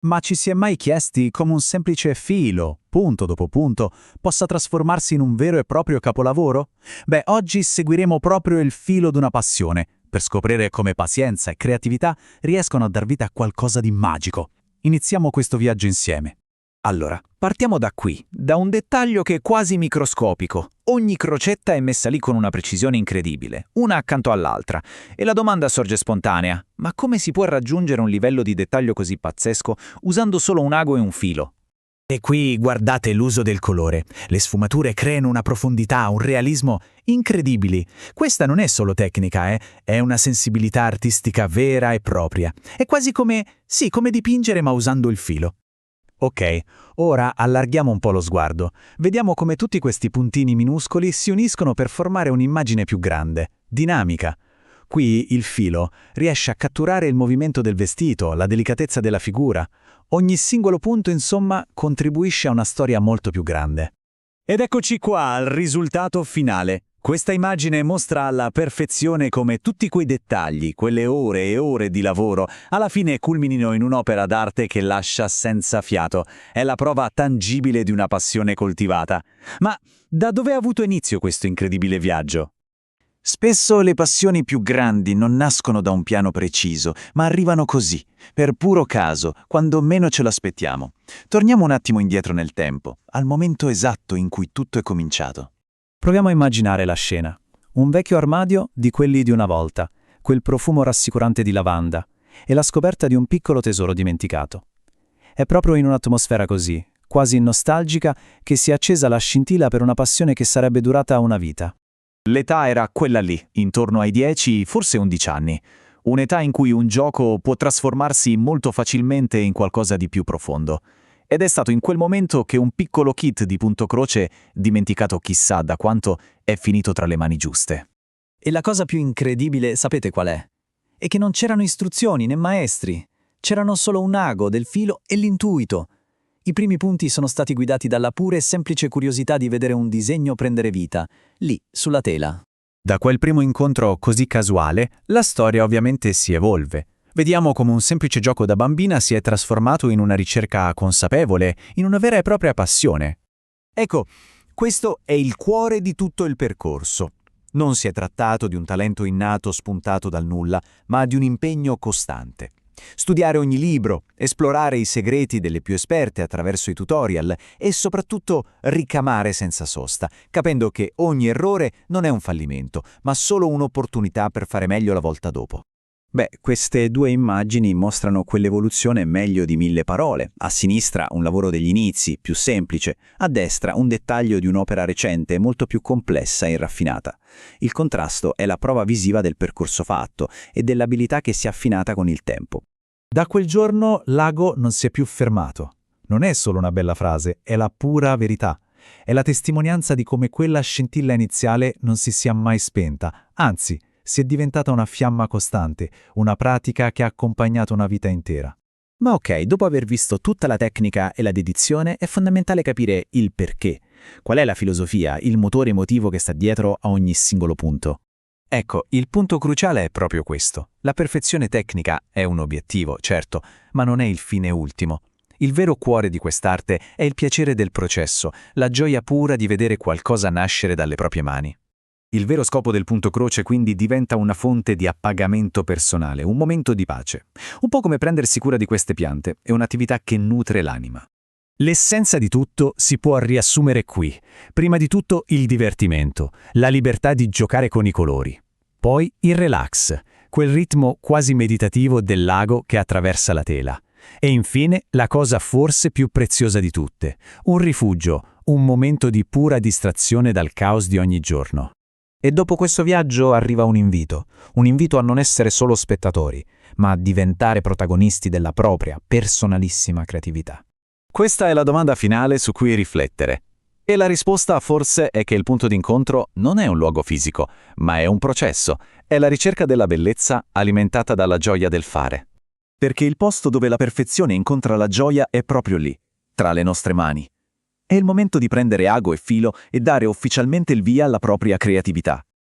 Ma ci si è mai chiesti come un semplice filo, punto dopo punto, possa trasformarsi in un vero e proprio capolavoro? Beh, oggi seguiremo proprio il filo d'una passione, per scoprire come pazienza e creatività riescono a dar vita a qualcosa di magico. Iniziamo questo viaggio insieme. Allora, partiamo da qui, da un dettaglio che è quasi microscopico. Ogni crocetta è messa lì con una precisione incredibile, una accanto all'altra, e la domanda sorge spontanea: ma come si può raggiungere un livello di dettaglio così pazzesco usando solo un ago e un filo? E qui guardate l'uso del colore. Le sfumature creano una profondità, un realismo incredibili. Questa non è solo tecnica, è una sensibilità artistica vera e propria. È quasi come dipingere ma usando il filo. Ok, ora allarghiamo un po' lo sguardo. Vediamo come tutti questi puntini minuscoli si uniscono per formare un'immagine più grande, dinamica. Qui il filo riesce a catturare il movimento del vestito, la delicatezza della figura. Ogni singolo punto, insomma, contribuisce a una storia molto più grande. Ed eccoci qua al risultato finale. Questa immagine mostra alla perfezione come tutti quei dettagli, quelle ore e ore di lavoro, alla fine culminino in un'opera d'arte che lascia senza fiato. È la prova tangibile di una passione coltivata. Ma da dove ha avuto inizio questo incredibile viaggio? Spesso le passioni più grandi non nascono da un piano preciso, ma arrivano così, per puro caso, quando meno ce l'aspettiamo. Torniamo un attimo indietro nel tempo, al momento esatto in cui tutto è cominciato. Proviamo a immaginare la scena. Un vecchio armadio di quelli di una volta, quel profumo rassicurante di lavanda e la scoperta di un piccolo tesoro dimenticato. È proprio in un'atmosfera così, quasi nostalgica, che si è accesa la scintilla per una passione che sarebbe durata una vita. L'età era quella lì, intorno ai 10, forse 11 anni. Un'età in cui un gioco può trasformarsi molto facilmente in qualcosa di più profondo. Ed è stato in quel momento che un piccolo kit di punto croce, dimenticato chissà da quanto, è finito tra le mani giuste. E la cosa più incredibile, sapete qual è? È che non c'erano istruzioni né maestri. C'erano solo un ago, del filo e l'intuito. I primi punti sono stati guidati dalla pura e semplice curiosità di vedere un disegno prendere vita, lì, sulla tela. Da quel primo incontro così casuale, la storia ovviamente si evolve. Vediamo come un semplice gioco da bambina si è trasformato in una ricerca consapevole, in una vera e propria passione. Ecco, questo è il cuore di tutto il percorso. Non si è trattato di un talento innato spuntato dal nulla, ma di un impegno costante. Studiare ogni libro, esplorare i segreti delle più esperte attraverso i tutorial e soprattutto ricamare senza sosta, capendo che ogni errore non è un fallimento, ma solo un'opportunità per fare meglio la volta dopo. Beh, queste due immagini mostrano quell'evoluzione meglio di 1000 parole. A sinistra un lavoro degli inizi, più semplice, a destra un dettaglio di un'opera recente molto più complessa e raffinata. Il contrasto è la prova visiva del percorso fatto e dell'abilità che si è affinata con il tempo. Da quel giorno l'ago non si è più fermato. Non è solo una bella frase, è la pura verità. È la testimonianza di come quella scintilla iniziale non si sia mai spenta, anzi, si è diventata una fiamma costante, una pratica che ha accompagnato una vita intera. Ma ok, dopo aver visto tutta la tecnica e la dedizione, è fondamentale capire il perché. Qual è la filosofia, il motore emotivo che sta dietro a ogni singolo punto? Ecco, il punto cruciale è proprio questo. La perfezione tecnica è un obiettivo, certo, ma non è il fine ultimo. Il vero cuore di quest'arte è il piacere del processo, la gioia pura di vedere qualcosa nascere dalle proprie mani. Il vero scopo del punto croce quindi diventa una fonte di appagamento personale, un momento di pace. Un po' come prendersi cura di queste piante, è un'attività che nutre l'anima. L'essenza di tutto si può riassumere qui. Prima di tutto il divertimento, la libertà di giocare con i colori. Poi il relax, quel ritmo quasi meditativo del lago che attraversa la tela. E infine la cosa forse più preziosa di tutte, un rifugio, un momento di pura distrazione dal caos di ogni giorno. E dopo questo viaggio arriva un invito a non essere solo spettatori, ma a diventare protagonisti della propria, personalissima creatività. Questa è la domanda finale su cui riflettere. E la risposta forse è che il punto d'incontro non è un luogo fisico, ma è un processo, è la ricerca della bellezza alimentata dalla gioia del fare. Perché il posto dove la perfezione incontra la gioia è proprio lì, tra le nostre mani. È il momento di prendere ago e filo e dare ufficialmente il via alla propria creatività.